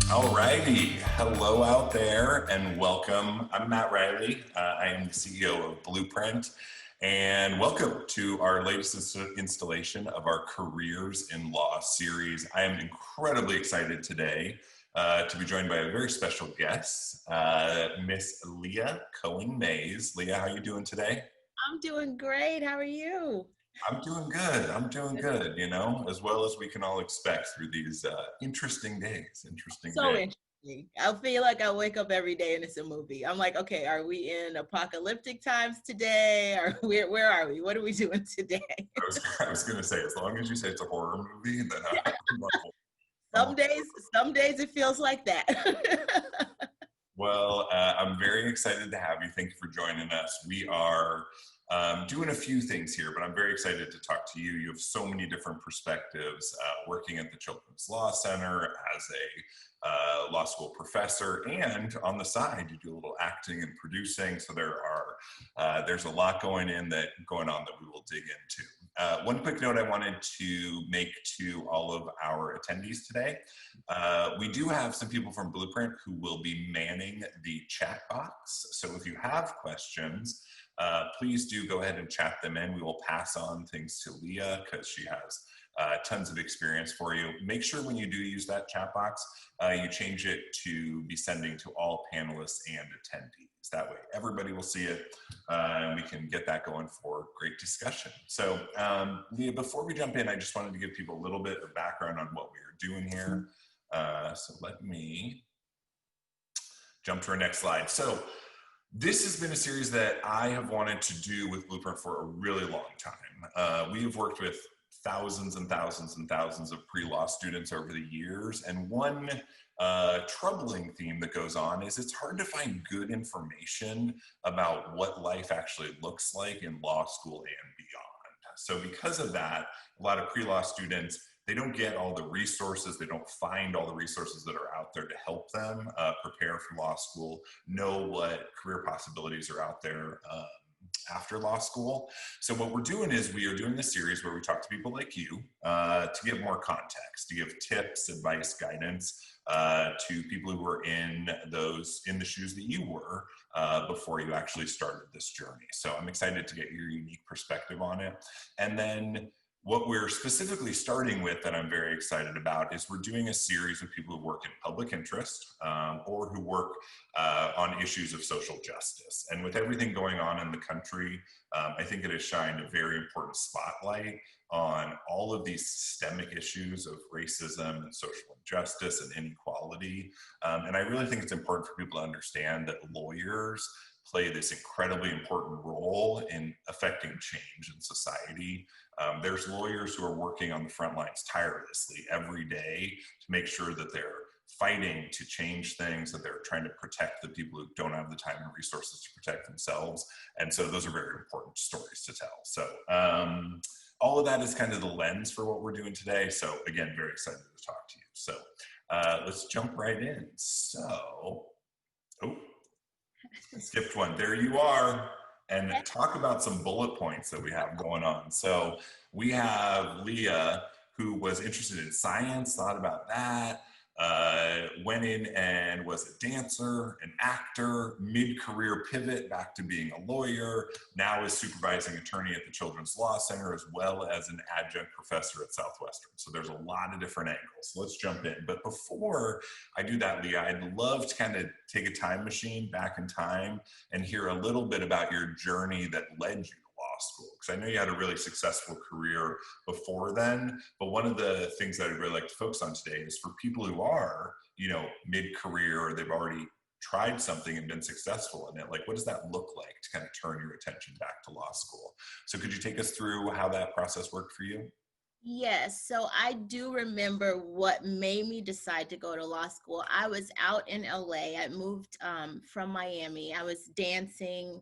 Alrighty, hello out there and welcome. I'm Matt Riley. I am the CEO of Blueprint, and welcome to our latest installation of our Careers in Law series. I am incredibly excited today to be joined by a very special guest, Miss Leah Cohen-Mays. Leah, how are you doing today? I'm doing great. How are you? I'm doing good. I'm doing good, as well as we can all expect through these interesting days. Interesting So days. interesting. I feel like I wake up every day and it's a movie. I'm like, okay, are we in apocalyptic times today? Or where are we? What are we doing today? I was going to say, as long as you say it's a horror movie, then I'm Some days, some days it feels like that. well, I'm very excited to have you. Thank you for joining us. We are doing a few things here, but I'm very excited to talk to you. You have so many different perspectives, working at the Children's Law Center as a law school professor, and on the side, you do a little acting and producing. So there's a lot going on that we will dig into. One quick note I wanted to make to all of our attendees today. We do have some people from Blueprint who will be manning the chat box. So if you have questions, please do go ahead and chat them in. We will pass on things to Leah because she has tons of experience for you. Make sure when you do use that chat box, you change it to be sending to all panelists and attendees. That way everybody will see it and we can get that going for great discussion. So Leah, before we jump in, I just wanted to give people a little bit of background on what we are doing here. So let me jump to our next slide. So this has been a series that I have wanted to do with Blueprint for a really long time. We have worked with thousands and thousands and thousands of pre-law students over the years. And one troubling theme that goes on is it's hard to find good information about what life actually looks like in law school and beyond. So because of that, a lot of pre-law students, they don't get all the resources, they don't find all the resources that are out there to help them prepare for law school, know what career possibilities are out there after law school. So what we're doing is we are doing this series where we talk to people like you to give more context, to give tips, advice, guidance to people who were in the shoes that you were before you actually started this journey. So I'm excited to get your unique perspective on it. And then what we're specifically starting with that I'm very excited about is we're doing a series of people who work in public interest or who work on issues of social justice. And with everything going on in the country, I think it has shined a very important spotlight on all of these systemic issues of racism and social injustice and inequality. And I really think it's important for people to understand that lawyers play this incredibly important role in affecting change in society. There's lawyers who are working on the front lines tirelessly every day to make sure that they're fighting to change things, that they're trying to protect the people who don't have the time and resources to protect themselves. And so those are very important stories to tell. So all of that is kind of the lens for what we're doing today. So again, very excited to talk to you. So let's jump right in. So, skipped one. There you are. And talk about some bullet points that we have going on. So we have Leah, who was interested in science, thought about that, went in and was a dancer, an actor, mid-career pivot back to being a lawyer, now is supervising attorney at the Children's Law Center, as well as an adjunct professor at Southwestern. So there's a lot of different angles. So let's jump in. But before I do that, Leah, I'd love to kind of take a time machine back in time and hear a little bit about your journey that led you to law school. Because I know you had a really successful career before then, but one of the things that I'd really like to focus on today is for people who are, mid-career or they've already tried something and been successful in it, like what does that look like to kind of turn your attention back to law school? So could you take us through how that process worked for you? Yes, so I do remember what made me decide to go to law school. I was out in LA. I moved from Miami. I was dancing,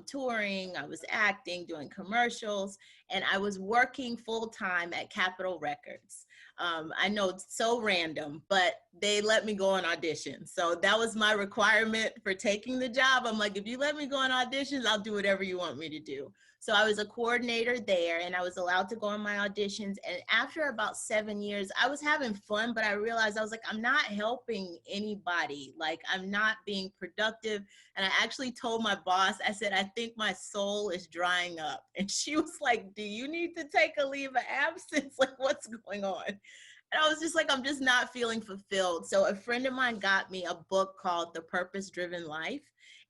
touring, I was acting, doing commercials, and I was working full time at Capitol Records. I know it's so random, but they let me go on auditions. So that was my requirement for taking the job. I'm like, if you let me go on auditions, I'll do whatever you want me to do. So I was a coordinator there, and I was allowed to go on my auditions. And after about 7 years, I was having fun, but I realized I was like, I'm not helping anybody. Like, I'm not being productive. And I actually told my boss, I said, I think my soul is drying up. And she was like, do you need to take a leave of absence? Like, what's going on? And I was just like, I'm just not feeling fulfilled. So a friend of mine got me a book called The Purpose Driven Life.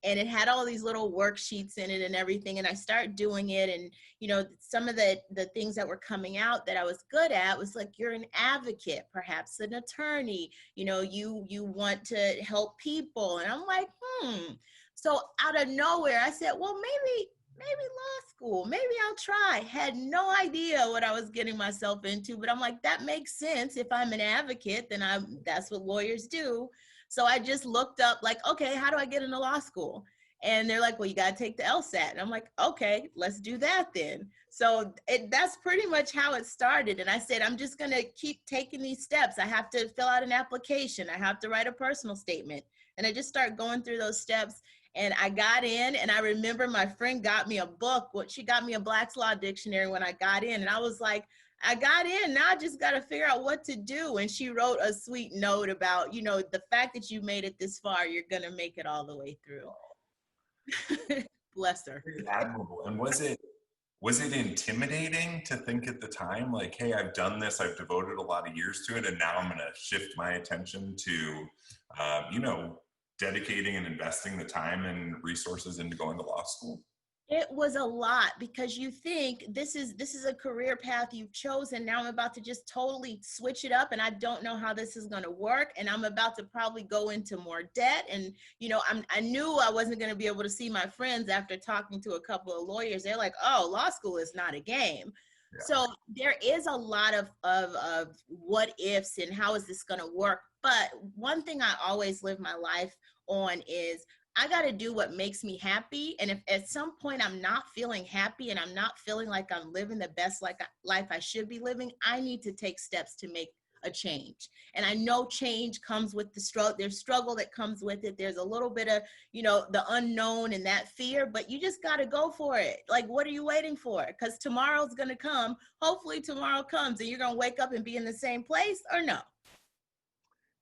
And it had all these little worksheets in it and everything. And I started doing it. And, you know, some of the things that were coming out that I was good at was like, you're an advocate, perhaps an attorney, you know, you want to help people. And I'm like, So out of nowhere, I said, well, maybe law school, maybe I'll try. Had no idea what I was getting myself into, but I'm like, that makes sense. If I'm an advocate, then that's what lawyers do. So I just looked up like, okay, how do I get into law school? And they're like, well, you got to take the LSAT. And I'm like, okay, let's do that then. So that's pretty much how it started. And I said, I'm just going to keep taking these steps. I have to fill out an application. I have to write a personal statement. And I just start going through those steps. And I got in, and I remember my friend got me a book. She got me a Black's Law Dictionary when I got in. And I was like, I got in, now I just got to figure out what to do. And she wrote a sweet note about, you know, the fact that you made it this far, you're going to make it all the way through. Bless her. Very admirable. And was it intimidating to think at the time, like, hey, I've done this, I've devoted a lot of years to it, and now I'm going to shift my attention to, you know, dedicating and investing the time and resources into going to law school? It was a lot, because you think this is a career path you've chosen. Now I'm about to just totally switch it up, and I don't know how this is going to work. And I'm about to probably go into more debt. And, you know, I knew I wasn't going to be able to see my friends after talking to a couple of lawyers. They're like, oh, law school is not a game. Yeah. So there is a lot of what ifs and how is this going to work. But one thing I always live my life on is I got to do what makes me happy. And if at some point I'm not feeling happy and I'm not feeling like I'm living the best life I should be living, I need to take steps to make a change. And I know change comes with the struggle. There's struggle that comes with it. There's a little bit of, you know, the unknown and that fear, but you just got to go for it. Like, what are you waiting for? Because tomorrow's going to come. Hopefully tomorrow comes and you're going to wake up and be in the same place, or no?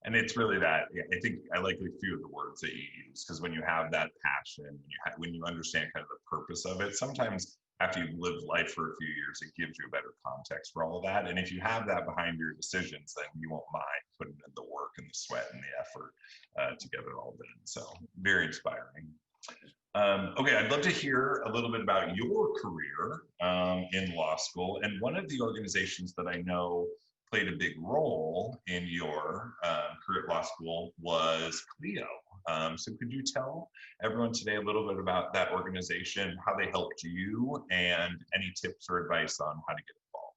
And it's really that, I think I like a few of the words that you use, because when you have that passion, when you understand kind of the purpose of it, sometimes after you've lived life for a few years, it gives you a better context for all of that. And if you have that behind your decisions, then you won't mind putting in the work and the sweat and the effort to get it all done. So very inspiring. Okay, I'd love to hear a little bit about your career in law school. And one of the organizations that I know played a big role in your career at law school was CLEO. So could you tell everyone today a little bit about that organization, how they helped you, and any tips or advice on how to get involved?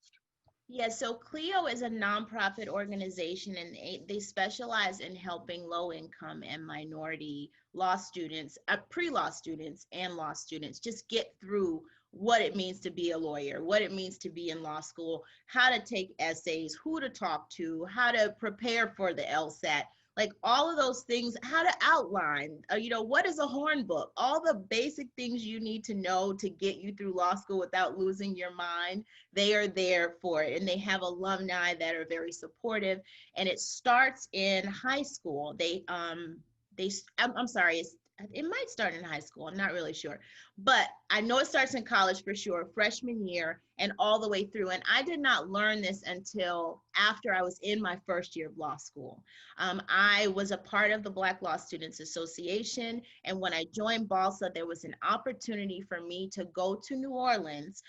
Yeah, so CLEO is a nonprofit organization, and they specialize in helping low-income and minority law students, pre-law students and law students just get through what it means to be a lawyer, what it means to be in law school, how to take essays, who to talk to, how to prepare for the LSAT, like all of those things, how to outline, you know, what is a horn book, all the basic things you need to know to get you through law school without losing your mind. They are there for it. And they have alumni that are very supportive. And it starts in high school. I'm sorry, it might start in high school. I'm not really sure, but I know it starts in college for sure, freshman year and all the way through. And I did not learn this until after I was in my first year of law school. I was a part of the Black Law Students Association. And when I joined BALSA, there was an opportunity for me to go to New Orleans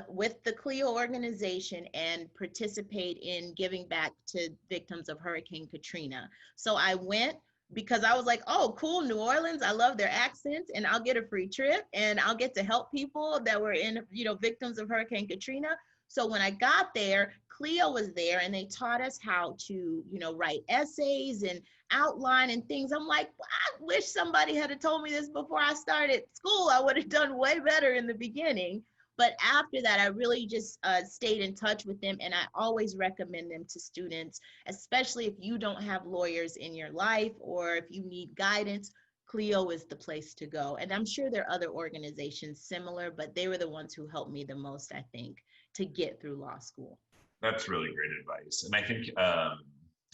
with the CLEO organization and participate in giving back to victims of Hurricane Katrina. So I went, because I was like, oh, cool, New Orleans, I love their accents, and I'll get a free trip, and I'll get to help people that were victims of Hurricane Katrina. So when I got there, CLEO was there, and they taught us how to, write essays and outline and things. I'm like, I wish somebody had told me this before I started school. I would have done way better in the beginning. But after that, I really just stayed in touch with them, and I always recommend them to students, especially if you don't have lawyers in your life or if you need guidance. CLEO is the place to go. And I'm sure there are other organizations similar, but they were the ones who helped me the most, I think, to get through law school. That's really great advice. And I think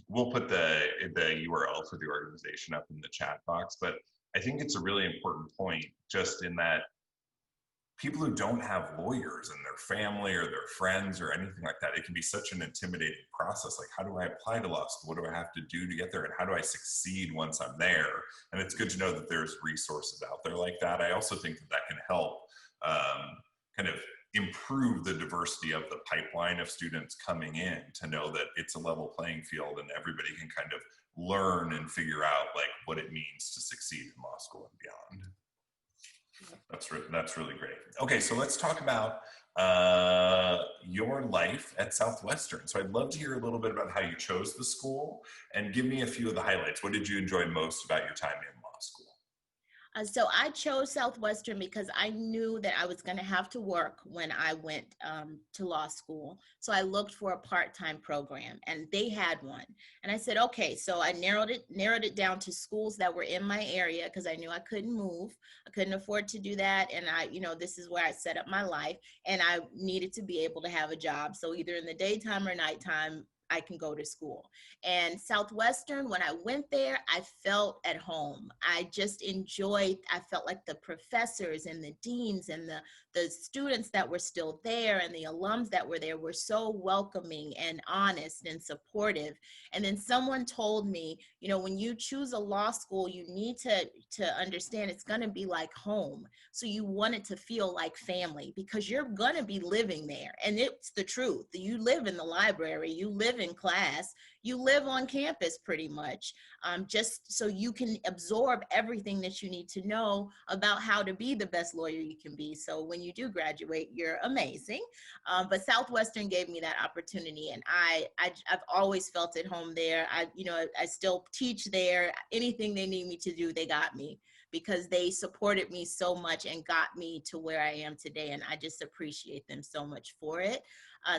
we'll put the URL for the organization up in the chat box, but I think it's a really important point just in that people who don't have lawyers in their family or their friends or anything like that, it can be such an intimidating process. Like, how do I apply to law school? What do I have to do to get there? And how do I succeed once I'm there? And it's good to know that there's resources out there like that. I also think that that can help kind of improve the diversity of the pipeline of students coming in, to know that it's a level playing field and everybody can kind of learn and figure out like what it means to succeed in law school and beyond. That's really great. Okay, so let's talk about your life at Southwestern. So I'd love to hear a little bit about how you chose the school and give me a few of the highlights. What did you enjoy most about your time in law school? So I chose Southwestern because I knew that I was going to have to work when I went to law school. So I looked for a part-time program, and they had one. And I said, okay. So I narrowed it down to schools that were in my area, because I knew I couldn't move. I couldn't afford to do that. And this is where I set up my life, and I needed to be able to have a job. So either in the daytime or nighttime, I can go to school. And Southwestern, when I went there, I felt at home. I felt like the professors and the deans and the students that were still there and the alums that were there were so welcoming and honest and supportive. And then someone told me, when you choose a law school, you need to understand it's going to be like home. So you want it to feel like family, because you're going to be living there. And it's the truth. You live in the library, you live in class, you live on campus pretty much, just so you can absorb everything that you need to know about how to be the best lawyer you can be. So when you do graduate, you're amazing. But Southwestern gave me that opportunity, and I've always felt at home there. I still teach there. Anything they need me to do, they got me, because they supported me so much and got me to where I am today. And I just appreciate them so much for it.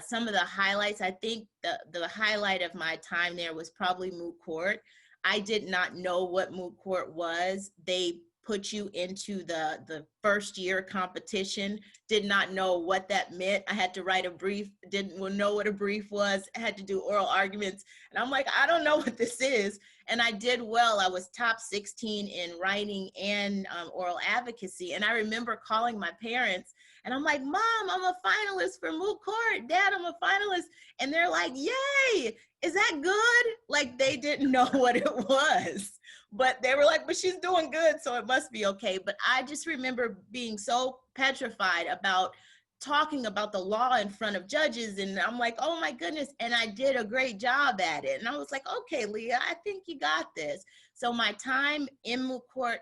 Some of the highlights, I think the highlight of my time there was probably moot court. I did not know what moot court was. They put you into the first year competition, did not know what that meant. I had to write a brief, didn't know what a brief was, I had to do oral arguments. And I'm like, I don't know what this is. And I did well. I was top 16 in writing and oral advocacy. And I remember calling my parents, and I'm like, Mom, I'm a finalist for moot court. Dad, I'm a finalist. And they're like, yay, is that good? Like, they didn't know what it was. But they were like, but she's doing good, so it must be okay. But I just remember being so petrified about talking about the law in front of judges. And I'm like, oh my goodness. And I did a great job at it. And I was like, okay, Leah, I think you got this. So my time in moot court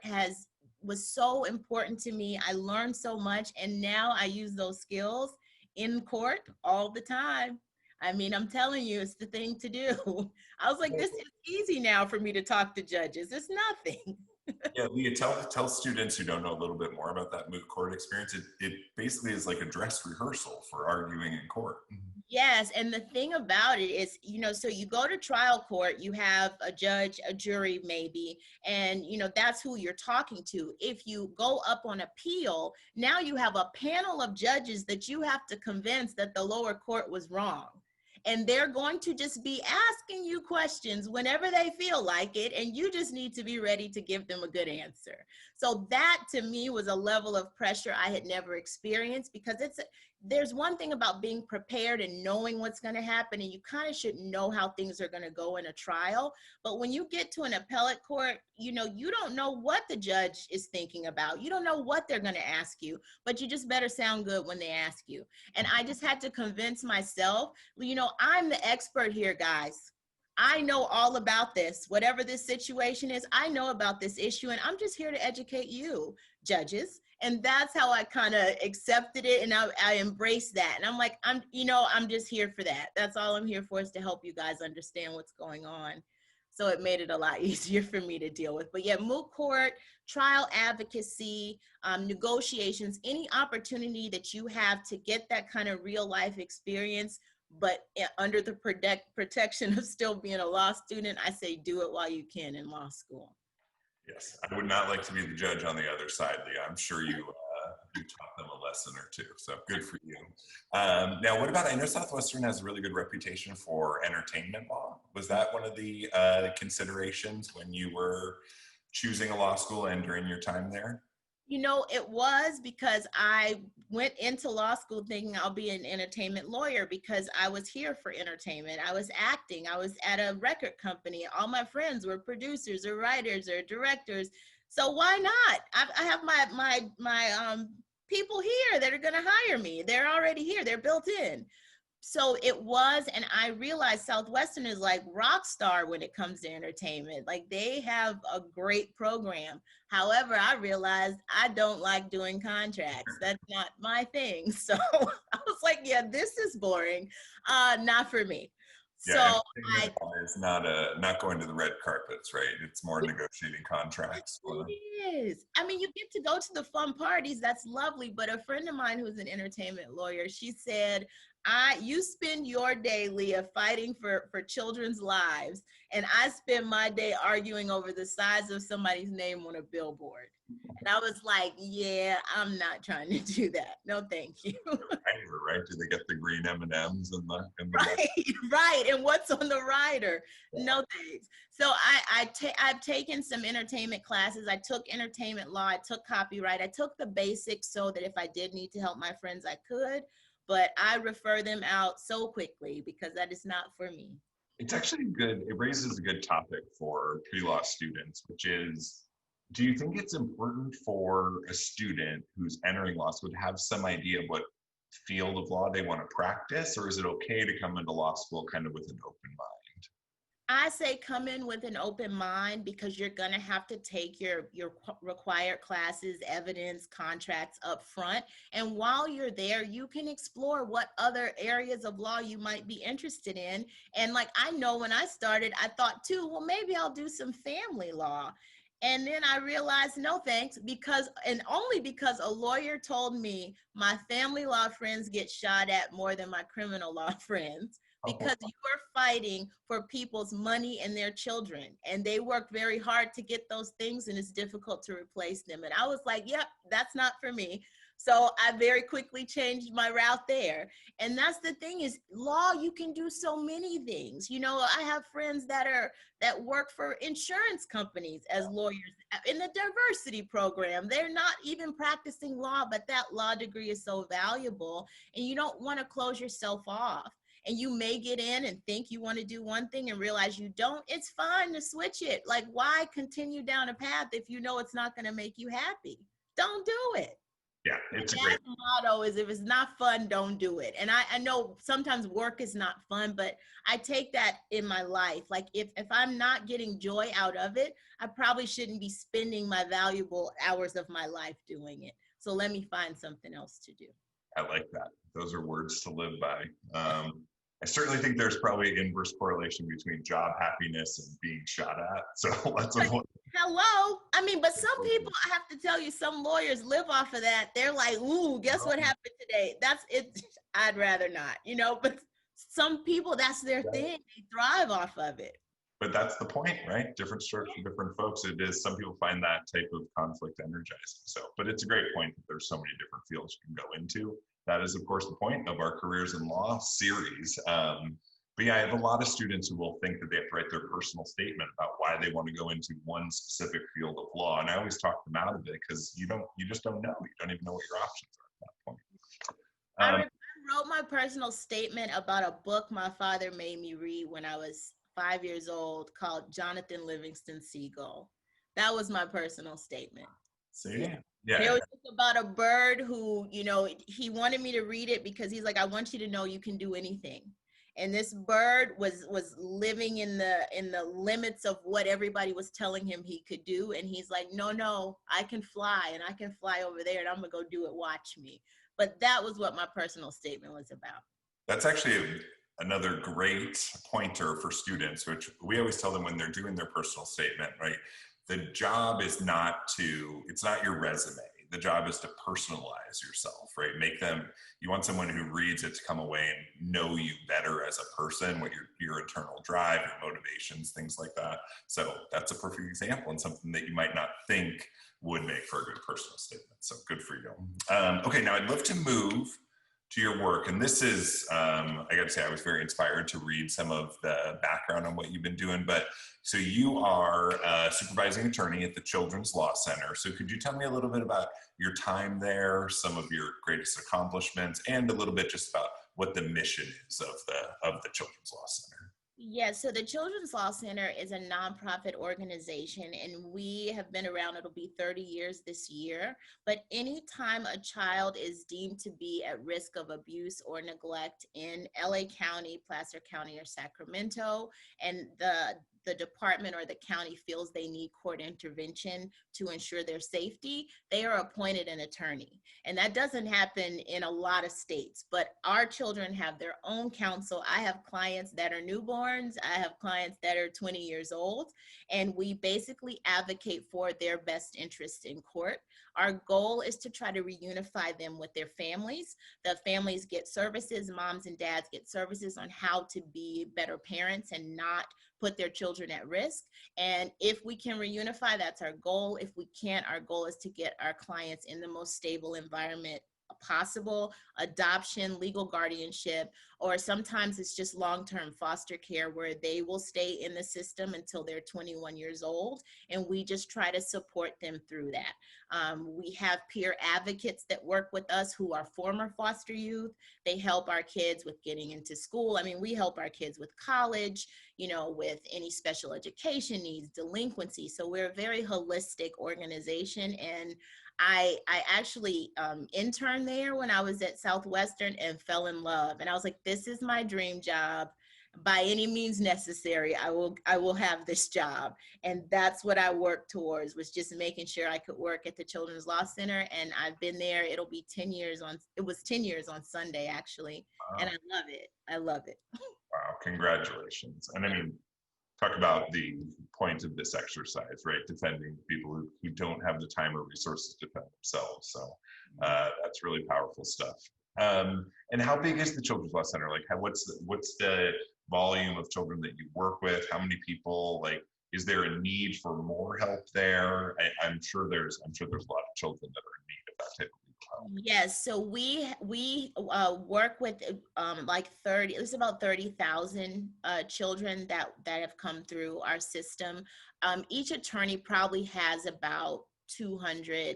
was so important to me. I learned so much. And now I use those skills in court all the time. I mean, I'm telling you, it's the thing to do. I was like, this is easy now for me to talk to judges. It's nothing. Yeah, Leah, tell students who don't know a little bit more about that moot court experience. It basically is like a dress rehearsal for arguing in court. Yes, and the thing about it is, so you go to trial court, you have a judge, a jury maybe, and that's who you're talking to. If you go up on appeal, now you have a panel of judges that you have to convince that the lower court was wrong. And they're going to just be asking you questions whenever they feel like it, and you just need to be ready to give them a good answer. So that to me was a level of pressure I had never experienced, because there's one thing about being prepared and knowing what's going to happen, and you kind of should know how things are going to go in a trial. But when you get to an appellate court, you don't know what the judge is thinking about. You don't know what they're going to ask you, but you just better sound good when they ask you. And I just had to convince myself, I'm the expert here, guys. I know all about this. Whatever this situation is, I know about this issue, and I'm just here to educate you, judges. And that's how I kind of accepted it, and I embraced that. And I'm like, I'm just here for that. That's all I'm here for, is to help you guys understand what's going on. So it made it a lot easier for me to deal with. But yeah, moot court, trial advocacy, negotiations, any opportunity that you have to get that kind of real life experience, but under the protection of still being a law student, I say do it while you can in law school. Yes, I would not like to be the judge on the other side, Leah. I'm sure you taught them a lesson or two, so good for you. Now, what about, I know Southwestern has a really good reputation for entertainment law. Was that one of the considerations when you were choosing a law school and during your time there? You know, it was because I went into law school thinking I'll be an entertainment lawyer because I was here for entertainment. I was acting. I was at a record company. All my friends were producers or writers or directors. So why not? I have my people here that are going to hire me. They're already here. They're built in. So it was, and I realized Southwestern is like rock star when it comes to entertainment. Like they have a great program. However, I realized I don't like doing contracts. That's not my thing. So I was like, yeah, this is boring. Not for me. Yeah, So entertainment law is not going to the red carpets, right? It's more negotiating contracts. it is. I mean, you get to go to the fun parties. That's lovely. But a friend of mine who's an entertainment lawyer, she said, you spend your day, Leah, fighting for children's lives, and I spend my day arguing over the size of somebody's name on a billboard. And I was like, yeah, I'm not trying to do that. No, thank you. Right? Do they get the green M&Ms and the Right, right. And what's on the rider? Yeah. No thanks. So I've taken some entertainment classes. I took entertainment law. I took copyright. I took the basics so that if I did need to help my friends, I could. But I refer them out so quickly because that is not for me. It's actually good. It raises a good topic for pre-law students, which is, do you think it's important for a student who's entering law school to have some idea of what field of law they want to practice, or is it okay to come into law school kind of with an open mind? I say come in with an open mind because you're going to have to take your required classes, evidence, contracts up front. And while you're there, you can explore what other areas of law you might be interested in. And like, I know when I started, I thought too, well, maybe I'll do some family law. And then I realized, no thanks, and only because a lawyer told me my family law friends get shot at more than my criminal law friends, because you are fighting for people's money and their children, and they work very hard to get those things, and it's difficult to replace them. And I was like, yep, that's not for me. So I very quickly changed my route there. And that's the thing, is law, you can do so many things. You know, I have friends that work for insurance companies as lawyers in the diversity program. They're not even practicing law, but that law degree is so valuable, and you don't want to close yourself off. And you may get in and think you want to do one thing and realize you don't. It's fine to switch it. Like, why continue down a path if you know it's not going to make you happy? Don't do it. Yeah, it's That motto is, if it's not fun, don't do it. And I know sometimes work is not fun, but I take that in my life. Like, if I'm not getting joy out of it, I probably shouldn't be spending my valuable hours of my life doing it. So let me find something else to do. I like that. Those are words to live by. I certainly think there's probably an inverse correlation between job happiness and being shot at. So let's avoid. Hello. I mean, but some people, I have to tell you, some lawyers live off of that. They're like, ooh, guess what happened today? That's it. I'd rather not, you know, but some people, that's their thing. They thrive off of it. But that's the point, right? Different strokes for different folks. It is, some people find that type of conflict energizing. So, but it's a great point that there's so many different fields you can go into. That is, of course, the point of our Careers in Law series. But yeah, I have a lot of students who will think that they have to write their personal statement about why they want to go into one specific field of law. And I always talk them out of it because you just don't know. You don't even know what your options are at that point. I wrote my personal statement about a book my father made me read when I was 5 years old, called Jonathan Livingston Seagull. That was my personal statement. See? Yeah. It was just about a bird who, you know, he wanted me to read it because he's like, I want you to know you can do anything. And this bird was living in the limits of what everybody was telling him he could do. And he's like, no, I can fly, and I can fly over there, and I'm gonna go do it. Watch me. But that was what my personal statement was about. That's actually another great pointer for students, which we always tell them when they're doing their personal statement, right? The job is not to, it's not your resume. The job is to personalize yourself, right? Make them, you want someone who reads it to come away and know you better as a person, what your internal drive, your motivations, things like that. So that's a perfect example and something that you might not think would make for a good personal statement. So good for you. Okay, now I'd love to move to your work. And this is, I got to say, I was very inspired to read some of the background on what you've been doing. But so you are a supervising attorney at the Children's Law Center. So could you tell me a little bit about your time there, some of your greatest accomplishments, and a little bit just about what the mission is of the Children's Law Center? Yes, so the Children's Law Center is a nonprofit organization, and we have been around, it'll be 30 years this year. But anytime a child is deemed to be at risk of abuse or neglect in LA County, Placer County, or Sacramento, and the department or the county feels they need court intervention to ensure their safety, they are appointed an attorney. And that doesn't happen in a lot of states, but our children have their own counsel. I have clients that are newborns. I have clients that are 20 years old, and we basically advocate for their best interest in court. Our goal is to try to reunify them with their families. The families get services, moms and dads get services on how to be better parents and not put their children at risk. And if we can reunify, that's our goal. If we can't, our goal is to get our clients in the most stable environment possible, adoption, legal guardianship, or sometimes it's just long-term foster care where they will stay in the system until they're 21 years old, and we just try to support them through that. We have peer advocates that work with us who are former foster youth. They help our kids with getting into school. I mean, we help our kids with college, you know, with any special education needs, delinquency. So we're a very holistic organization, and I actually interned there when I was at Southwestern and fell in love. And I was like, this is my dream job. By any means necessary, I will have this job. And that's what I worked towards, was just making sure I could work at the Children's Law Center. And I've been there, it'll be 10 years on, it was 10 years on Sunday, actually. Wow. And I love it. I love it. Wow, congratulations. And I mean, talk about the point of this exercise, right? Defending people who don't have the time or resources to defend themselves. So that's really powerful stuff. And how big is the Children's Law Center? Like, what's the volume of children that you work with? How many people? Like, is there a need for more help there? I'm sure there's a lot of children that are in need of that type of help. Yes, so we work with like 30. It's about 30,000 children that have come through our system. Each attorney probably has about 200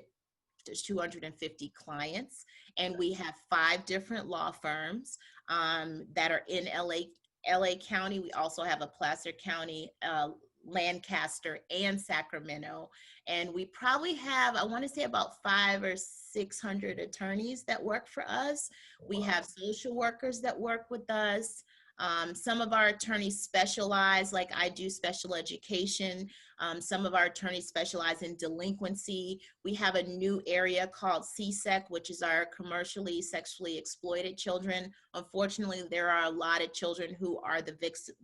to 250 clients, and we have 5 different law firms that are in LA County. We also have a Placer County, Lancaster, and Sacramento. And we probably have, I want to say, about 500 or 600 attorneys that work for us. We have social workers that work with us. Some of our attorneys specialize, like I do special education. Some of our attorneys specialize in delinquency. We have a new area called CSEC, which is our commercially sexually exploited children. Unfortunately, there are a lot of children who are the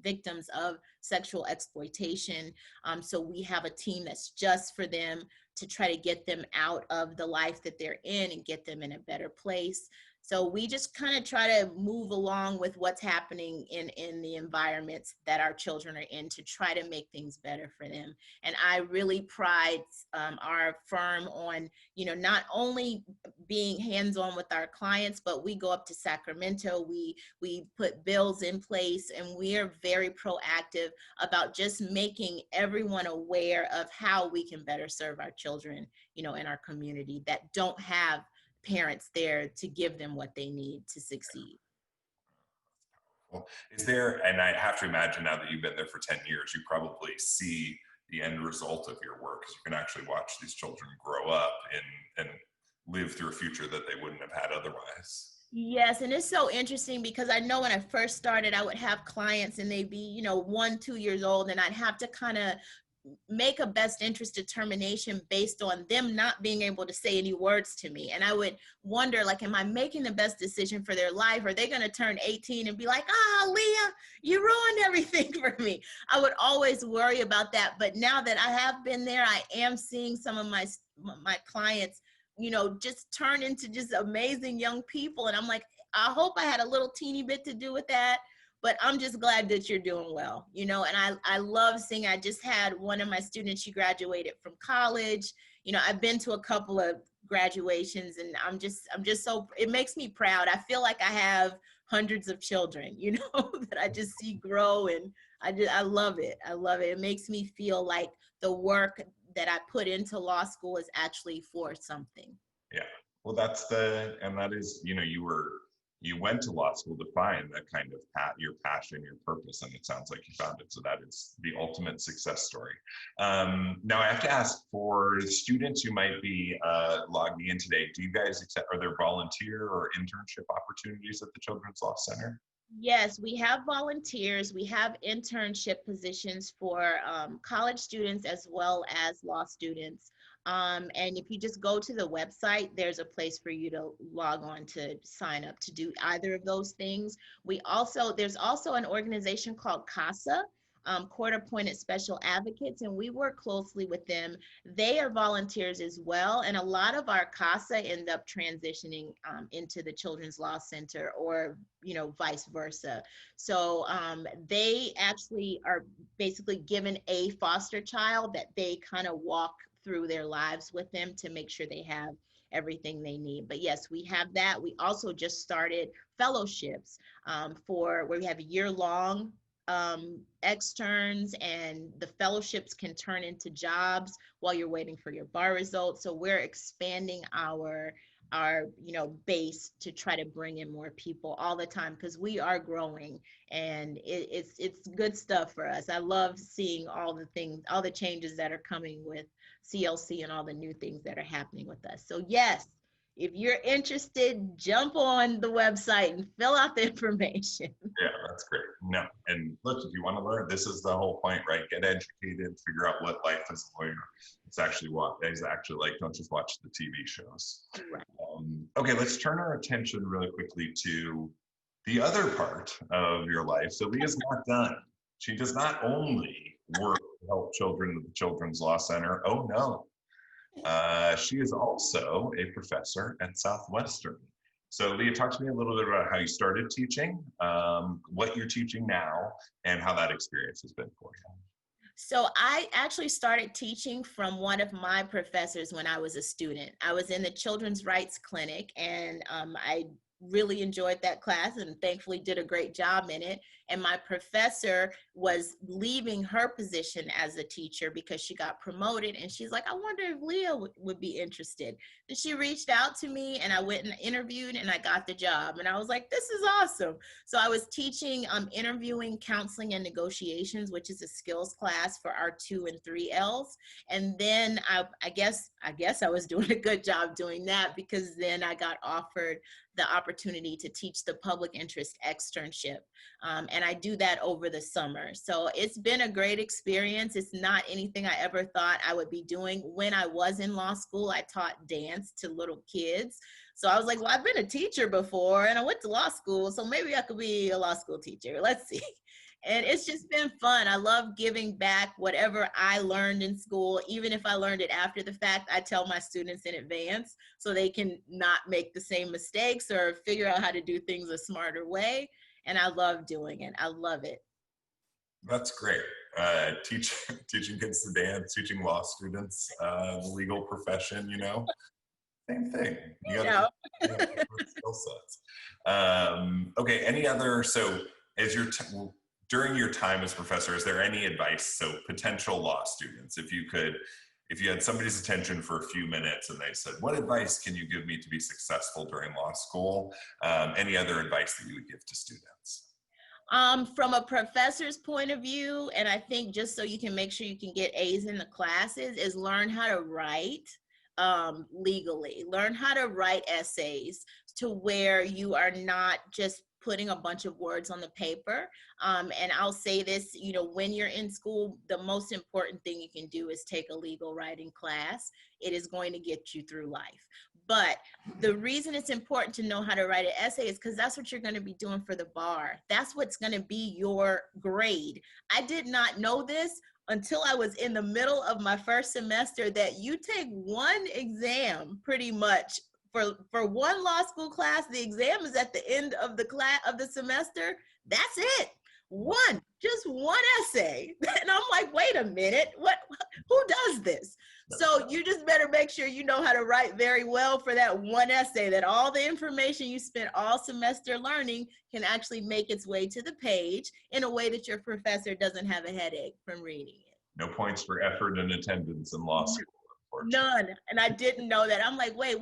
victims of sexual exploitation. So we have a team that's just for them to try to get them out of the life that they're in and get them in a better place. So we just kind of try to move along with what's happening in the environments that our children are in to try to make things better for them. And I really pride our firm on, you know, not only being hands-on with our clients, but we go up to Sacramento, we put bills in place, and we are very proactive about just making everyone aware of how we can better serve our children, you know, in our community that don't have parents there to give them what they need to succeed. Well, is there, and I have to imagine now that you've been there for 10 years, you probably see the end result of your work, because you can actually watch these children grow up and live through a future that they wouldn't have had otherwise. Yes, and it's so interesting because I know when I first started, I would have clients and they'd be, you know, 1, 2 years old, and I'd have to kind of make a best interest determination based on them not being able to say any words to me. And I would wonder, like, am I making the best decision for their life? Are they going to turn 18 and be like, Leah, you ruined everything for me? I would always worry about that. But now that I have been there, I am seeing some of my clients, just turn into just amazing young people. And I'm like, I hope I had a little teeny bit to do with that. But I'm just glad that you're doing well, and I love seeing, I just had one of my students, she graduated from college. I've been to a couple of graduations, and I'm just so, it makes me proud. I feel like I have hundreds of children, that I just see grow, and I love it. I love it. It makes me feel like the work that I put into law school is actually for something. Yeah, well, and that is, you went to law school to find that kind of your passion, your purpose, and it sounds like you found it. So that is the ultimate success story. Now I have to ask, for students who might be logging in today, do you guys are there volunteer or internship opportunities at the Children's Law Center? Yes, we have volunteers. We have internship positions for college students as well as law students. And if you just go to the website, there's a place for you to log on to sign up to do either of those things. There's also an organization called CASA, Court Appointed Special Advocates, and we work closely with them. They are volunteers as well, and a lot of our CASA end up transitioning into the Children's Law Center, or vice versa. So they actually are basically given a foster child that they kind of walk through their lives with them to make sure they have everything they need. But yes, we have that. We also just started fellowships where we have a year-long externs, and the fellowships can turn into jobs while you're waiting for your bar results. So we're expanding our base to try to bring in more people all the time, because we are growing, and it's good stuff for us. I love seeing all the changes that are coming with CLC and all the new things that are happening with us. So yes, if you're interested, jump on the website and fill out the information. Yeah, that's great. No, and look, if you want to learn, this is the whole point, right? Get educated, figure out what life as a lawyer it's actually like. Don't just watch the TV shows. Right. Okay, let's turn our attention really quickly to the other part of your life. So Leah's not done. She does not only work to help children at the Children's Law Center. Oh no. She is also a professor at Southwestern. So Leah, talk to me a little bit about how you started teaching, what you're teaching now, and how that experience has been for you. So I actually started teaching from one of my professors when I was a student. I was in the Children's Rights Clinic, and I really enjoyed that class and thankfully did a great job in it. And my professor was leaving her position as a teacher because she got promoted, and she's like, I wonder if Leah would be interested. And she reached out to me, and I went and interviewed, and I got the job, and I was like, this is awesome. So I was teaching interviewing, counseling, and negotiations, which is a skills class for our 2 and 3 Ls. And then I guess I was doing a good job doing that, because then I got offered the opportunity to teach the public interest externship. And I do that over the summer. So it's been a great experience. It's not anything I ever thought I would be doing. When I was in law school, I taught dance to little kids. So I was like, well, I've been a teacher before, and I went to law school, so maybe I could be a law school teacher. Let's see. And it's just been fun. I love giving back whatever I learned in school. Even if I learned it after the fact, I tell my students in advance so they can not make the same mistakes or figure out how to do things a smarter way. And I love doing it. I love it. That's great. Teaching kids to dance, teaching law students, the legal profession, same thing. You got skill sets. Okay, any other, so as during your time as professor, is there any advice? So potential law students, if you had somebody's attention for a few minutes and they said, what advice can you give me to be successful during law school? Any other advice that you would give to students? From a professor's point of view, and I think just so you can make sure you can get A's in the classes, is learn how to write legally. Learn how to write essays to where you are not just putting a bunch of words on the paper. And I'll say this, you know, when you're in school, the most important thing you can do is take a legal writing class. It is going to get you through life. But the reason it's important to know how to write an essay is because that's what you're going to be doing for the bar. That's what's going to be your grade. I did not know this until I was in the middle of my first semester, that you take one exam pretty much for one law school class. The exam is at the end of the class of the semester. That's it. Just one essay. And I'm like, wait a minute, who does this? So you just better make sure you know how to write very well for that one essay, that all the information you spent all semester learning can actually make its way to the page in a way that your professor doesn't have a headache from reading it. No points for effort and attendance in law school. None. And I didn't know that. I'm like, wait,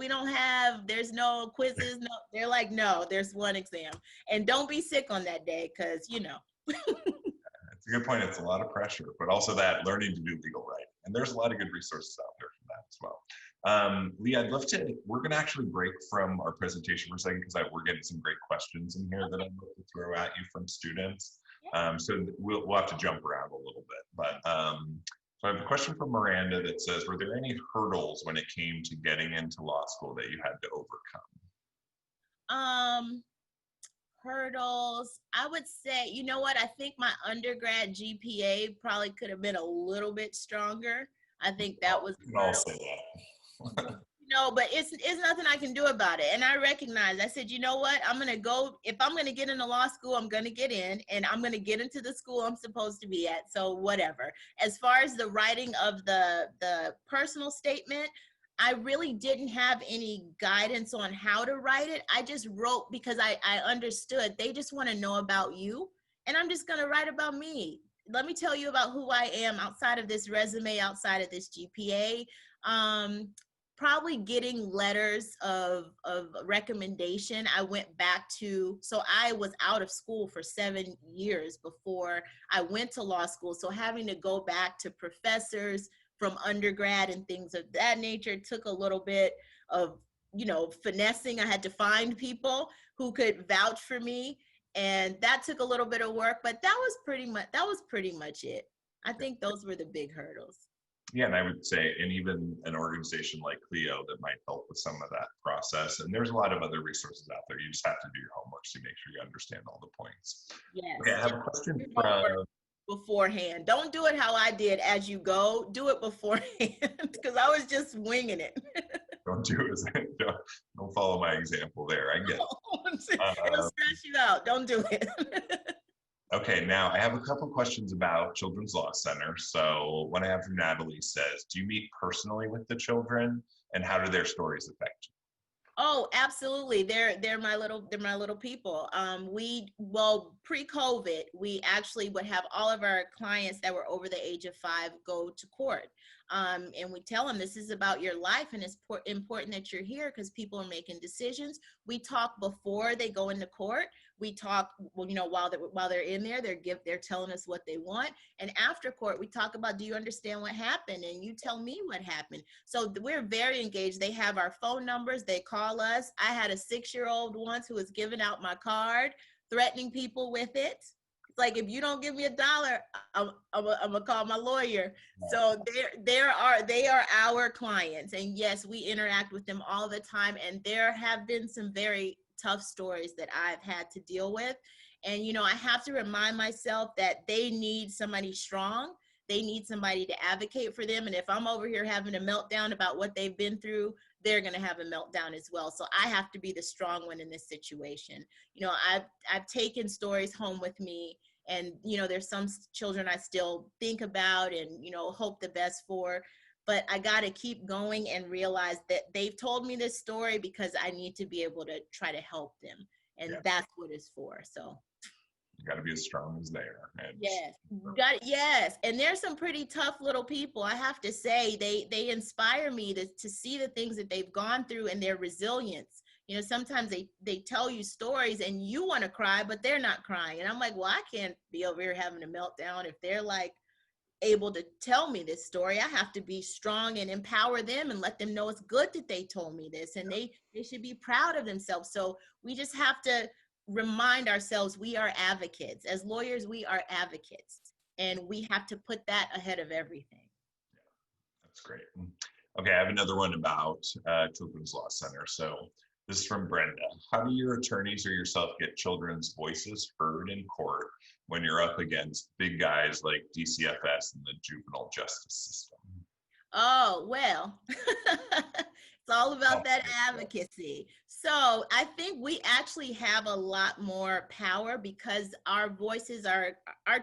there's no quizzes. No, they're like, no, there's one exam. And don't be sick on that day, because, you know. It's a good point. It's a lot of pressure, but also that learning to do legal writing. And there's a lot of good resources out there for that as well. Leah, we're going to actually break from our presentation for a second, because we're getting some great questions in here that I'd love to throw at you from students. So we'll have to jump around a little bit. But so I have a question from Miranda that says, were there any hurdles when it came to getting into law school that you had to overcome? Hurdles, I would say, you know what, I think my undergrad GPA probably could have been a little bit stronger. I think that was, we can all say that. No, but it's nothing I can do about it. And I recognize, I said, you know what, I'm going to go, if I'm going to get into law school, I'm going to get in, and I'm going to get into the school I'm supposed to be at. So whatever. As far as the writing of the personal statement, I really didn't have any guidance on how to write it. I just wrote because I understood they just want to know about you, and I'm just going to write about me. Let me tell you about who I am outside of this resume, outside of this GPA. Probably getting letters of recommendation. I went back to, so I was out of school for 7 years before I went to law school. So having to go back to professors from undergrad and things of that nature took a little bit of, you know, finessing. I had to find people who could vouch for me, and that took a little bit of work, but that was pretty much it. I think those were the big hurdles. Yeah, and I would say, and even an organization like CLEO that might help with some of that process. And there's a lot of other resources out there. You just have to do your homework to make sure you understand all the points. Yes. Okay, I have a question from beforehand. Don't do it how I did as you go. Do it beforehand, because I was just winging it. Don't do it. Don't follow my example there. I get it. It'll stress you out. Don't do it. Okay, now I have a couple questions about Children's Law Center. So one I have from Natalie says, do you meet personally with the children, and how do their stories affect you? Oh, absolutely. They're my little people. Pre-COVID, we actually would have all of our clients that were over the age of 5 go to court. And we tell them this is about your life, and it's important that you're here because people are making decisions. We talk before they go into court. We talk, well, you know, while they're in there, they're telling us what they want. And after court, we talk about, do you understand what happened? And you tell me what happened. So we're very engaged. They have our phone numbers. They call us. I had a 6-year-old once who was giving out my card, threatening people with it. It's like, if you don't give me $1, I'm gonna call my lawyer. So they are our clients. And yes, we interact with them all the time. And there have been some very tough stories that I've had to deal with. And, you know, I have to remind myself that they need somebody strong. They need somebody to advocate for them. And if I'm over here having a meltdown about what they've been through, they're going to have a meltdown as well. So I have to be the strong one in this situation. You know, I've taken stories home with me, and, you know, there's some children I still think about and, you know, hope the best for. But I got to keep going and realize that they've told me this story because I need to be able to try to help them. And that's what it's for. So you got to be as strong as they are. Yes. And there's some pretty tough little people. I have to say, they inspire me to see the things that they've gone through and their resilience. You know, sometimes they tell you stories and you want to cry, but they're not crying. And I'm like, well, I can't be over here having a meltdown if they're like able to tell me this story. I have to be strong and empower them and let them know it's good that they told me this, and they should be proud of themselves. So we just have to remind ourselves we are advocates. As lawyers, we are advocates, and we have to put that ahead of everything. That's great. Okay, I have another one about Children's Law Center. So this is from Brenda. How do your attorneys or yourself get children's voices heard in court when you're up against big guys like DCFS and the juvenile justice system? Oh, well, it's all about that advocacy. So I think we actually have a lot more power because our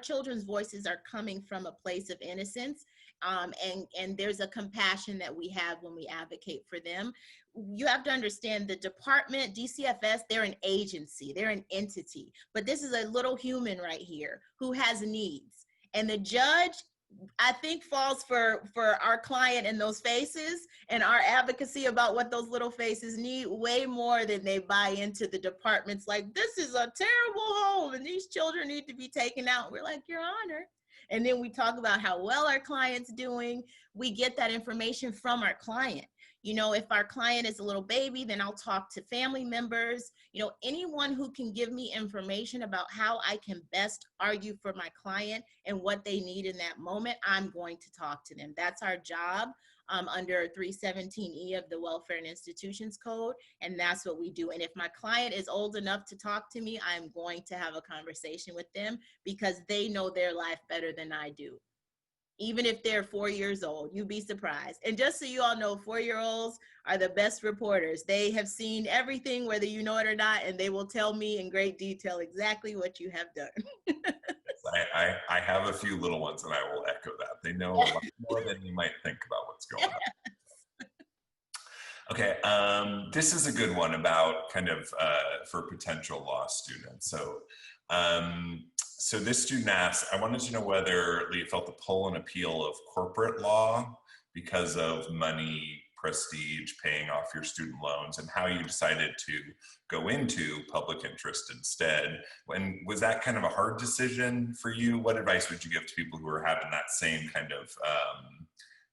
children's voices are coming from a place of innocence. And there's a compassion that we have when we advocate for them. You have to understand the department, DCFS, they're an agency, they're an entity, but this is a little human right here who has needs. And the judge, I think, falls for our client in those faces and our advocacy about what those little faces need way more than they buy into the departments. Like, this is a terrible home and these children need to be taken out. We're like, Your Honor. And then we talk about how well our client's doing. We get that information from our client. You know, if our client is a little baby, then I'll talk to family members, you know, anyone who can give me information about how I can best argue for my client and what they need in that moment, I'm going to talk to them. That's our job under 317E of the Welfare and Institutions Code, and that's what we do. And if my client is old enough to talk to me, I'm going to have a conversation with them because they know their life better than I do. Even if they're 4 years old, you'd be surprised. And just so you all know, 4-year-olds are the best reporters. They have seen everything, whether you know it or not, and they will tell me in great detail exactly what you have done. I have a few little ones and I will echo that. They know a lot more than you might think about what's going on. Okay, this is a good one about kind of for potential law students. So this student asked, I wanted to know whether Leah felt the pull and appeal of corporate law because of money, prestige, paying off your student loans, and how you decided to go into public interest instead. Was that kind of a hard decision for you? What advice would you give to people who are having that same kind of,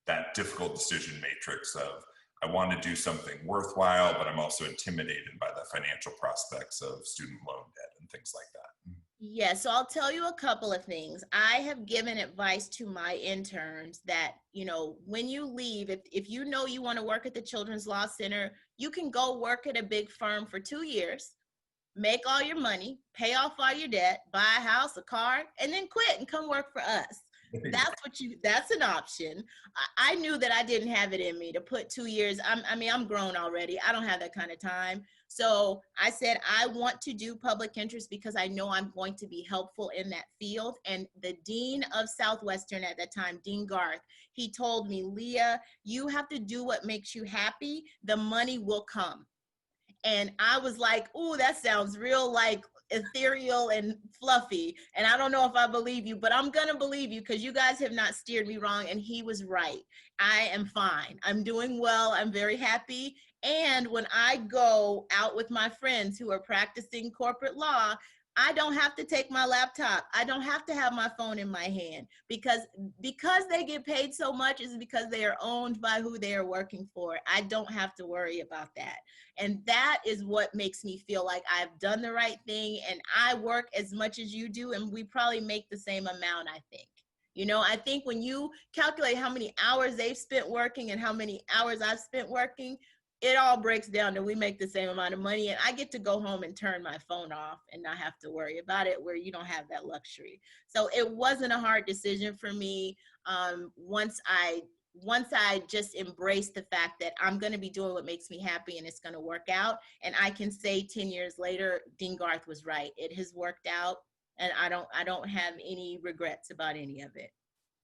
that difficult decision matrix of, I want to do something worthwhile, but I'm also intimidated by the financial prospects of student loan debt and things like that? Yeah, so I'll tell you a couple of things. I have given advice to my interns that, you know, when you leave, if you know you want to work at the Children's Law Center, you can go work at a big firm for 2 years, make all your money, pay off all your debt, buy a house, a car, and then quit and come work for us. That's an option. I knew that I didn't have it in me to put 2 years. I'm grown already. I don't have that kind of time. So I said, I want to do public interest because I know I'm going to be helpful in that field. And the dean of Southwestern at that time, Dean Garth, he told me, Leah, you have to do what makes you happy. The money will come. And I was like, oh, that sounds real like ethereal and fluffy. And I don't know if I believe you, but I'm going to believe you because you guys have not steered me wrong. And he was right. I am fine. I'm doing well. I'm very happy. And when I go out with my friends who are practicing corporate law, I don't have to take my laptop. I don't have to have my phone in my hand because they get paid so much is because they are owned by who they are working for. I don't have to worry about that. And that is what makes me feel like I've done the right thing and I work as much as you do and we probably make the same amount, I think. You know, I think when you calculate how many hours they've spent working and how many hours I've spent working, it all breaks down to we make the same amount of money and I get to go home and turn my phone off and not have to worry about it where you don't have that luxury. So it wasn't a hard decision for me. Once I just embraced the fact that I'm going to be doing what makes me happy and it's going to work out. And I can say 10 years later, Dean Garth was right. It has worked out and I don't have any regrets about any of it.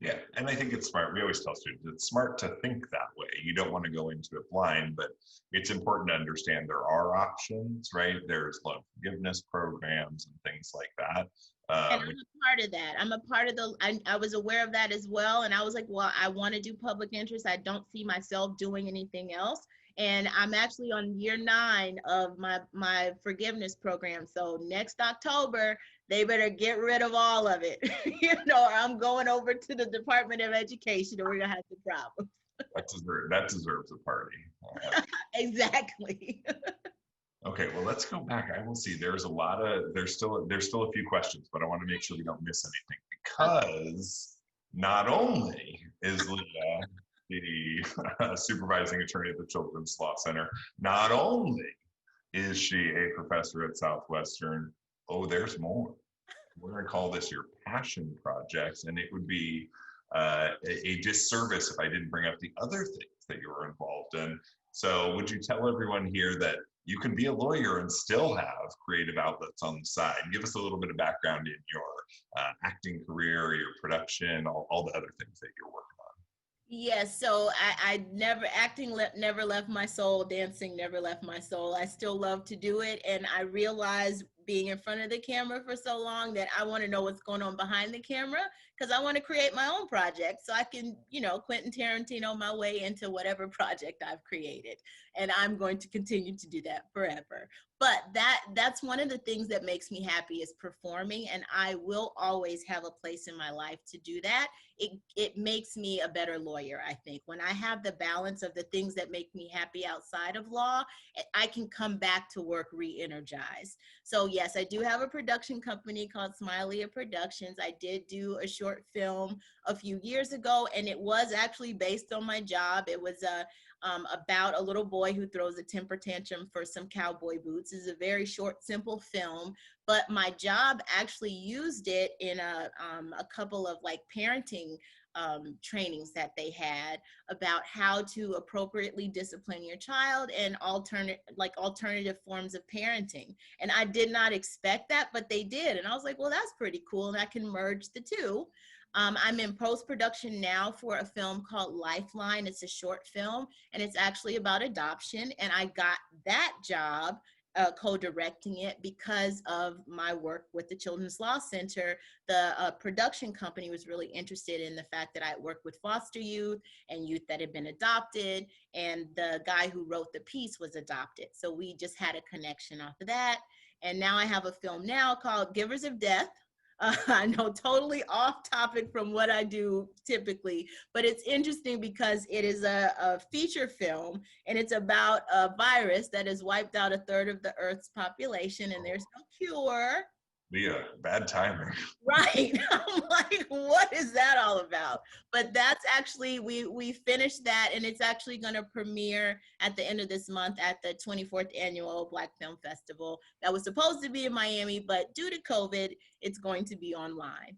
Yeah, and I think it's smart. We always tell students it's smart to think that way. You don't want to go into it blind, but it's important to understand there are options, right? There's loan forgiveness programs and things like that. And I'm a part of that. I'm a part of I was aware of that as well. And I was like, well, I want to do public interest. I don't see myself doing anything else. And I'm actually on year 9 of my forgiveness program. So next October, they better get rid of all of it, you know, or I'm going over to the Department of Education and we're gonna have some problems. That deserves a party. Exactly. Okay, well, let's go back. I will see. There's still a few questions, but I want to make sure we don't miss anything because not only is Leah the supervising attorney at the Children's Law Center, not only is she a professor at Southwestern, oh, there's more. We're going to call this your passion projects, and it would be a disservice if I didn't bring up the other things that you were involved in. So, would you tell everyone here that you can be a lawyer and still have creative outlets on the side? Give us a little bit of background in your acting career, your production, all the other things that you're working Yes, so I never never left my soul. Dancing never left my soul. I still love to do it, and I realized being in front of the camera for so long that I want to know what's going on behind the camera because I want to create my own project so I can, Quentin Tarantino my way into whatever project I've created, and I'm going to continue to do that forever. But that's one of the things that makes me happy is performing, and I will always have a place in my life to do that. It makes me a better lawyer, I think. When I have the balance of the things that make me happy outside of law, I can come back to work re-energized. So yes, I do have a production company called Leah Productions. I did do a short film a few years ago, and it was actually based on my job. It was about a little boy who throws a temper tantrum for some cowboy boots. It's a very short, simple film, but my job actually used it in a couple of like parenting trainings that they had about how to appropriately discipline your child and alternative forms of parenting. And I did not expect that, but they did. And I was like, well, that's pretty cool. And I can merge the two. I'm in post-production now for a film called Lifeline. It's a short film, and it's actually about adoption. And I got that job co-directing it because of my work with the Children's Law Center. The production company was really interested in the fact that I worked with foster youth and youth that had been adopted, and the guy who wrote the piece was adopted. So we just had a connection off of that. And now I have a film now called Givers of Death. I know, totally off topic from what I do typically, but it's interesting because it is a feature film, and it's about a virus that has wiped out a third of the Earth's population, and there's no cure. Leah, bad timing. Right. I'm like, what is that all about? But that's actually, we finished that, and it's actually going to premiere at the end of this month at the 24th annual Black Film Festival. That was supposed to be in Miami, but due to COVID, it's going to be online.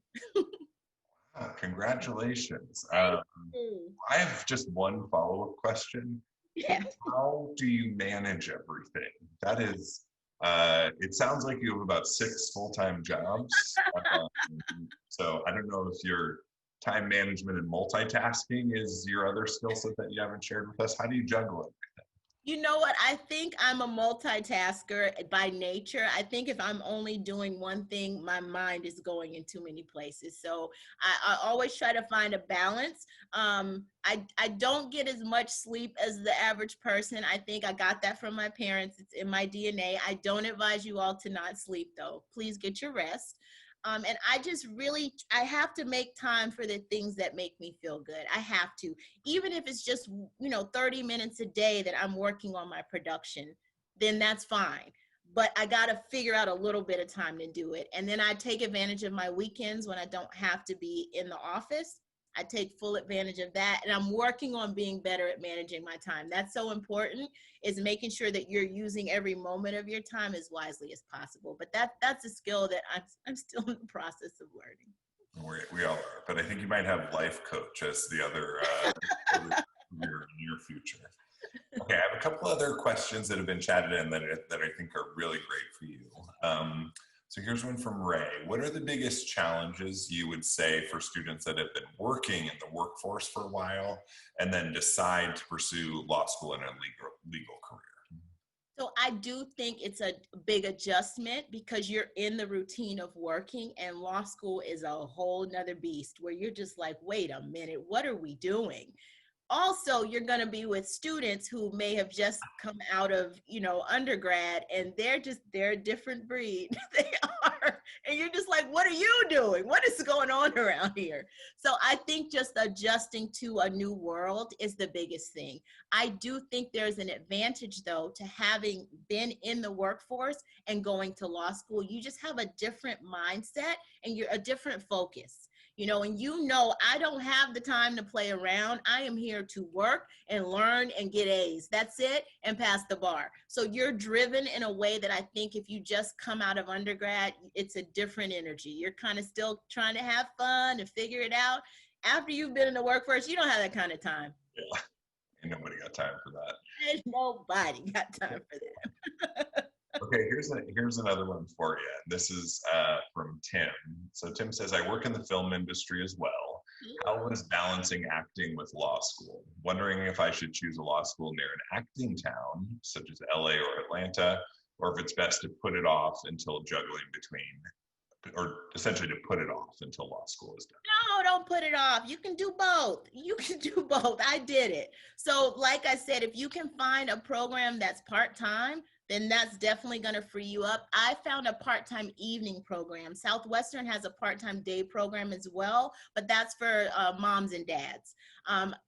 Congratulations. Thank I you. have just one follow-up question. Yeah. How do you manage everything? That is, it sounds like you have about 6 full-time jobs. So I don't know if your time management and multitasking is your other skill set that you haven't shared with us. How do you juggle it? You know what? I think I'm a multitasker by nature. I think if I'm only doing one thing, my mind is going in too many places. So I always try to find a balance. I don't get as much sleep as the average person. I think I got that from my parents. It's in my DNA. I don't advise you all to not sleep, though. Please get your rest. And I have to make time for the things that make me feel good. I have to, even if it's just, 30 minutes a day that I'm working on my production, then that's fine. But I got to figure out a little bit of time to do it. And then I take advantage of my weekends when I don't have to be in the office. I take full advantage of that. And I'm working on being better at managing my time. That's so important, is making sure that you're using every moment of your time as wisely as possible. But that's a skill that I'm still in the process of learning. We all are, but I think you might have life coach as the other near future. Okay, I have a couple other questions that have been chatted in that I think are really great for you. So here's one from Ray. What are the biggest challenges you would say for students that have been working in the workforce for a while and then decide to pursue law school in a legal career? So I do think it's a big adjustment because you're in the routine of working, and law school is a whole nother beast where you're just like, wait a minute, what are we doing? Also, you're going to be with students who may have just come out of, undergrad, and they're a different breed. They are and you're just like, what are you doing? What is going on around here? So I think just adjusting to a new world is the biggest thing. I do think there's an advantage, though, to having been in the workforce and going to law school. You just have a different mindset and you're a different focus. And I don't have the time to play around. I am here to work and learn and get A's. That's it, and pass the bar. So you're driven in a way that I think if you just come out of undergrad, it's a different energy. You're kind of still trying to have fun and figure it out. After you've been in the workforce, you don't have that kind of time. Yeah, ain't nobody got time for that. There's nobody got time for that. Okay, here's another one for you. This is from Tim. So Tim says, I work in the film industry as well. How is balancing acting with law school? Wondering if I should choose a law school near an acting town, such as LA or Atlanta, or if it's best to put it off until juggling between, or essentially to put it off until law school is done. No, don't put it off. You can do both. You can do both. I did it. So like I said, if you can find a program that's part-time, then that's definitely going to free you up. I found a part-time evening program. Southwestern has a part-time day program as well, but that's for moms and dads.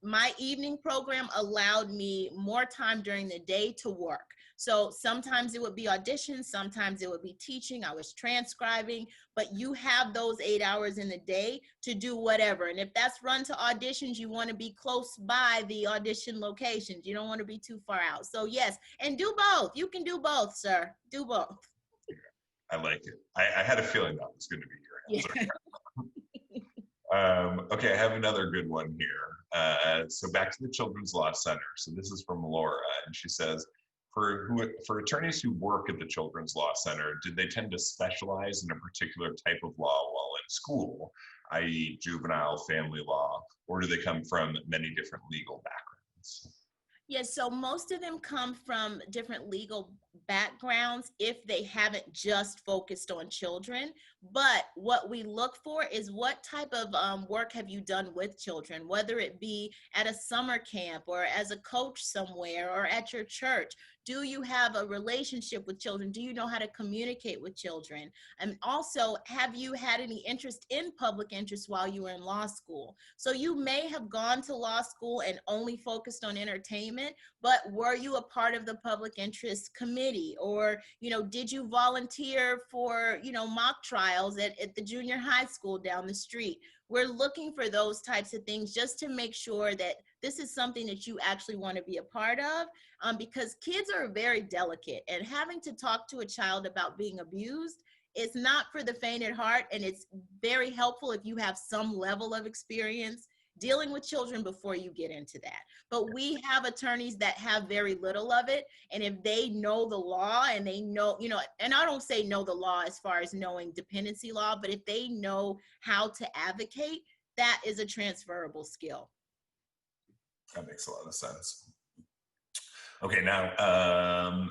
My evening program allowed me more time during the day to work. So sometimes it would be auditions, sometimes it would be teaching, I was transcribing, but you have those 8 hours in the day to do whatever. And if that's run to auditions, you want to be close by the audition locations. You don't want to be too far out. So yes, and do both. You can do both, sir. Do both. I like it. I had a feeling that was going to be your answer. Yeah. Okay, I have another good one here. So back to the Children's Law Center. So this is from Laura, and she says, for attorneys who work at the Children's Law Center, did they tend to specialize in a particular type of law while in school, i.e. juvenile, family law, or do they come from many different legal backgrounds? Yes, so most of them come from different legal backgrounds if they haven't just focused on children. But what we look for is what type of work have you done with children, whether it be at a summer camp or as a coach somewhere or at your church. Do you have a relationship with children? Do you know how to communicate with children? And also, have you had any interest in public interest while you were in law school? So you may have gone to law school and only focused on entertainment, but were you a part of the public interest committee? Or, did you volunteer for, mock trials at the junior high school down the street? We're looking for those types of things just to make sure that this is something that you actually want to be a part of, because kids are very delicate, and having to talk to a child about being abused is not for the faint at heart, and it's very helpful if you have some level of experience dealing with children before you get into that. But we have attorneys that have very little of it, and if they know the law and they know, and I don't say know the law as far as knowing dependency law, but if they know how to advocate, that is a transferable skill. That makes a lot of sense. Okay, now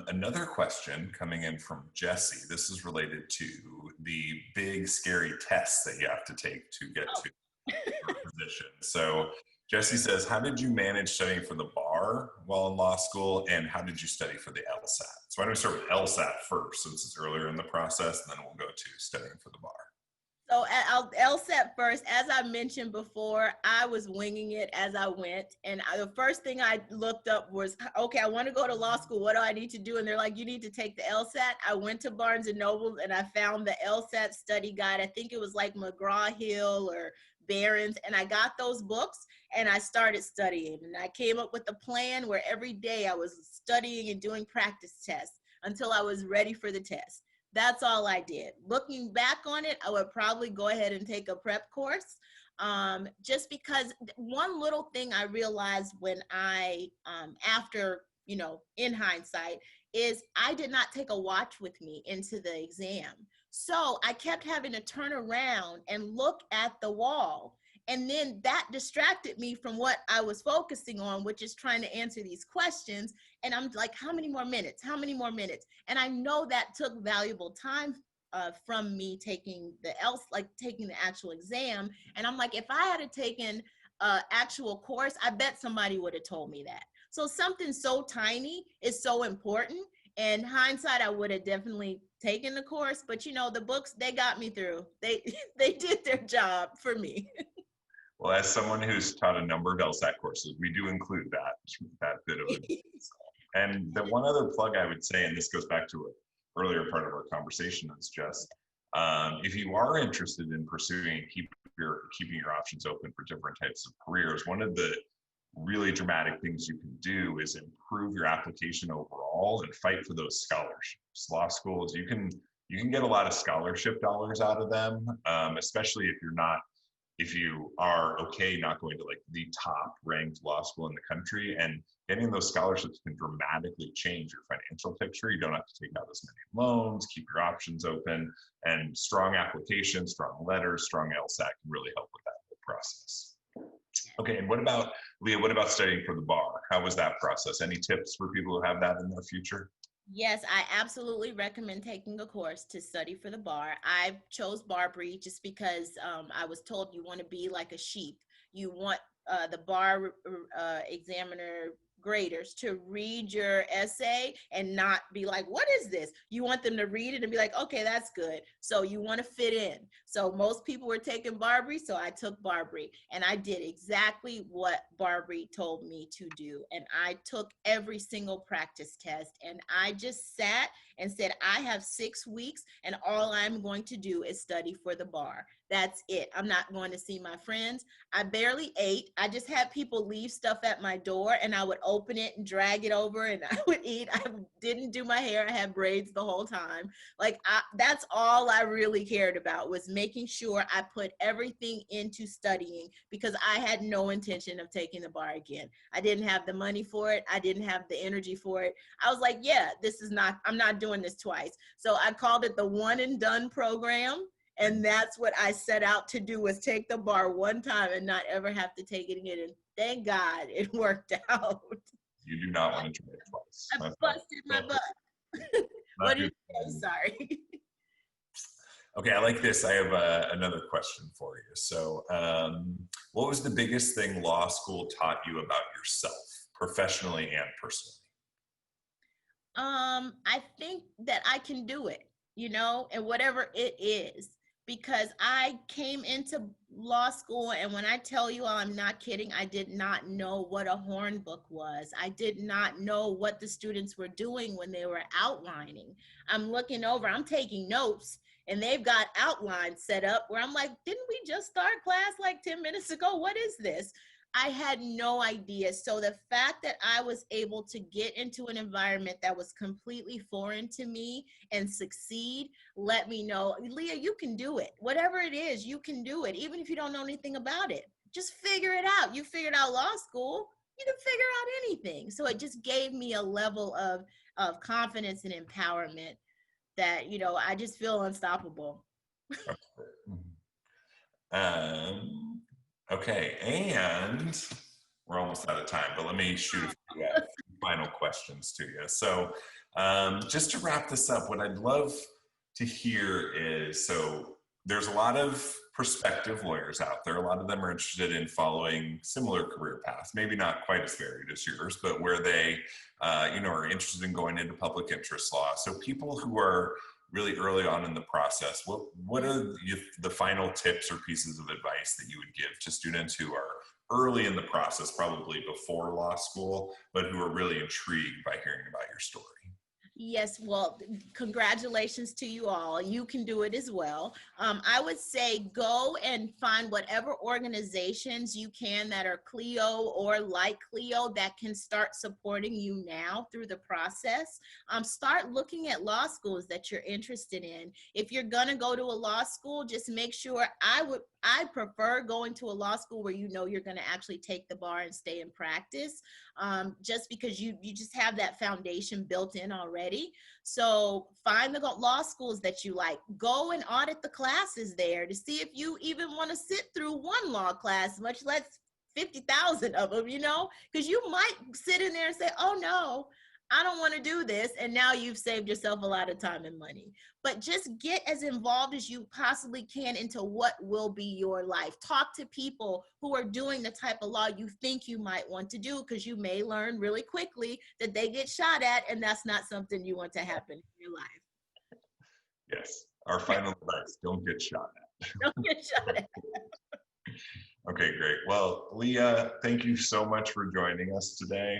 another question coming in from Jesse. This is related to the big scary tests that you have to take to get to your position. So Jesse says, how did you manage studying for the bar while in law school, and how did you study for the LSAT? So why don't we start with LSAT first, since it's earlier in the process, and then we'll go to studying for the bar. So LSAT first, as I mentioned before, I was winging it as I went. And the first thing I looked up was, okay, I want to go to law school. What do I need to do? And they're like, you need to take the LSAT. I went to Barnes & Noble and I found the LSAT study guide. I think it was like McGraw-Hill or Barron's. And I got those books and I started studying. And I came up with a plan where every day I was studying and doing practice tests until I was ready for the test. That's all I did. Looking back on it, I would probably go ahead and take a prep course, just because one little thing I realized when I, after, in hindsight, is I did not take a watch with me into the exam. So I kept having to turn around and look at the wall. And then that distracted me from what I was focusing on, which is trying to answer these questions. And I'm like, how many more minutes? How many more minutes? And I know that took valuable time from me taking the actual exam. And I'm like, if I had taken an actual course, I bet somebody would have told me that. So something so tiny is so important. And hindsight, I would have definitely taking the course, but you know, the books, they got me through. They they did their job for me. Well, as someone who's taught a number of LSAT courses, we do include that bit of advice. And the one other plug I would say, and this goes back to an earlier part of our conversation, is just if you are interested in pursuing and keeping your options open for different types of careers, one of the really dramatic things you can do is improve your application overall and fight for those scholarships. Law schools, you can get a lot of scholarship dollars out of them, especially if you are okay not going to like the top ranked law school in the country. And getting those scholarships can dramatically change your financial picture. You don't have to take out as many loans, keep your options open, and strong applications, strong letters, strong LSAT can really help with that whole process. Okay, and what about, Leah, what about studying for the bar? How was that process? Any tips for people who have that in their future? Yes, I absolutely recommend taking a course to study for the bar. I chose Barbary just because I was told you want to be like a sheep. You want the bar examiner graders to read your essay and not be like, what is this? You want them to read it and be like, okay, that's good. So you want to fit in. So most people were taking Barbary, so I took Barbary, and I did exactly what Barbary told me to do. And I took every single practice test, and I just sat and said, I have 6 weeks, and all I'm going to do is study for the bar. That's it. I'm not going to see my friends. I barely ate. I just had people leave stuff at my door, and I would open it and drag it over, and I would eat. I didn't do my hair. I had braids the whole time. Like, that's all I really cared about, was making sure I put everything into studying, because I had no intention of taking the bar again. I didn't have the money for it. I didn't have the energy for it. I was like, yeah, I'm not doing this twice. So I called it the one and done program. And that's what I set out to do, was take the bar one time and not ever have to take it again. And thank God it worked out. You do not want to try it twice. I busted my butt. What did you say? Sorry. Okay, I like this. I have another question for you. So what was the biggest thing law school taught you about yourself, professionally and personally? I think that I can do it, you know, and whatever it is, because I came into law school, and when I tell you all, I'm not kidding, I did not know what a horn book was. I did not know what the students were doing when they were outlining. I'm looking over, I'm taking notes, and they've got outlines set up where I'm like, didn't we just start class like 10 minutes ago? What is this? I had no idea. So the fact that I was able to get into an environment that was completely foreign to me and succeed, let me know, Leah, you can do it. Whatever it is, you can do it. Even if you don't know anything about it, just figure it out. You figured out law school, you can figure out anything. So it just gave me a level of confidence and empowerment that, you know, I just feel unstoppable. Okay, and we're almost out of time, but let me shoot a few final questions to you. So just to wrap this up, what I'd love to hear is, so there's a lot of prospective lawyers out there. A lot of them are interested in following similar career paths, maybe not quite as varied as yours, but where they are interested in going into public interest law. So people who are really early on in the process, what are the final tips or pieces of advice that you would give to students who are early in the process, probably before law school, but who are really intrigued by hearing about your story? Yes, well, congratulations to you all. You can do it as well. I would say go and find whatever organizations you can that are CLEO or like CLEO that can start supporting you now through the process. Start looking at law schools that you're interested in. If you're gonna go to a law school, just make sure, I prefer going to a law school where you know you're gonna actually take the bar and stay in practice, just because you just have that foundation built in already. So find the law schools that you like. Go and audit the classes there to see if you even want to sit through one law class, much less 50,000 of them, you know, because you might sit in there and say, oh no, I don't want to do this. And now you've saved yourself a lot of time and money. But just get as involved as you possibly can into what will be your life. Talk to people who are doing the type of law you think you might want to do, because you may learn really quickly that they get shot at, and that's not something you want to happen in your life. Yes. Our final advice, don't get shot at. Don't get shot at. Okay, great. Well, Leah, thank you so much for joining us today.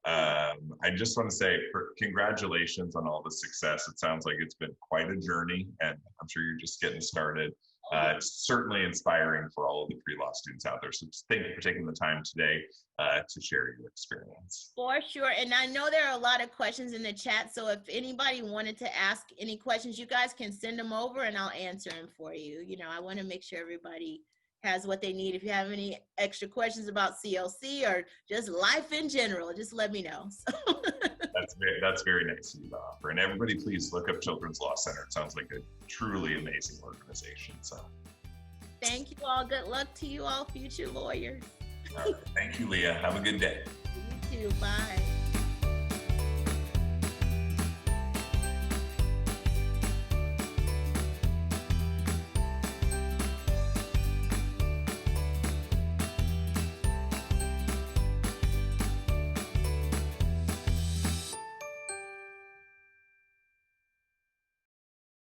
I just want to say congratulations on all the success. It sounds like it's been quite a journey, and I'm sure you're just getting started. It's certainly inspiring for all of the pre-law students out there. So thank you for taking the time today to share your experience. For sure. And I know there are a lot of questions in the chat. So if anybody wanted to ask any questions, you guys can send them over and I'll answer them for you. You know, I want to make sure everybody has what they need. If you have any extra questions about CLC or just life in general, just let me know. So. That's very nice of you to offer. And everybody, please look up Children's Law Center. It sounds like a truly amazing organization. So, thank you all. Good luck to you all, future lawyers. All right. Thank you, Leah. Have a good day. You too. Bye.